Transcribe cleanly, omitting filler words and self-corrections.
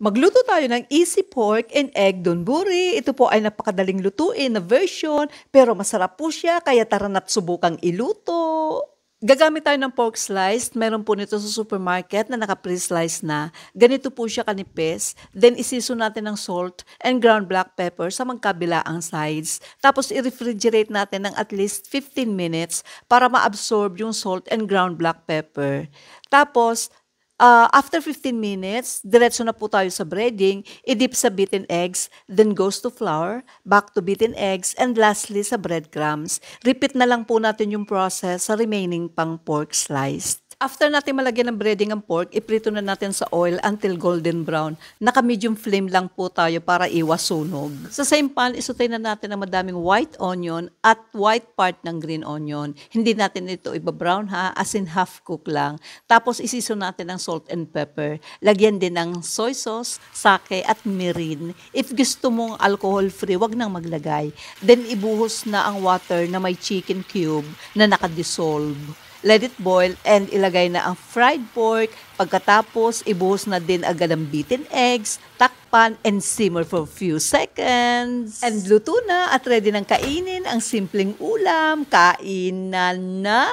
Magluto tayo ng easy pork and egg donburi. Ito po ay napakadaling lutuin na version, pero masarap po siya, kaya tara na't subukang iluto. Gagamit tayo ng pork slice. Meron po nito sa supermarket na naka-pre-slice na. Ganito po siya kanipis. Then isiso natin ng salt and ground black pepper sa magkabilaang sides. Tapos i-refrigerate natin ng at least 15 minutes para ma-absorb yung salt and ground black pepper. Tapos, after 15 minutes, diretso na po tayo sa breading, i-dip sa beaten eggs, then goes to flour, back to beaten eggs, and lastly sa breadcrumbs. Repeat na lang po natin yung process sa remaining pang pork slice. After natin malagyan ng breading ang pork, iprito na natin sa oil until golden brown. Naka-medium flame lang po tayo para iwas sunog. Sa same pan, isutay na natin ang madaming white onion at white part ng green onion. Hindi natin ito iba-brown ha, as in half cook lang. Tapos isiso natin ng salt and pepper. Lagyan din ng soy sauce, sake at mirin. If gusto mong alcohol-free, wag nang maglagay. Then ibuhos na ang water na may chicken cube na nakadissolve. Let it boil and ilagay na ang fried pork. Pagkatapos, ibuhos na din agad ang beaten eggs, takpan, and simmer for a few seconds. And luto na at ready nang kainin ang simpleng ulam. Kainan na!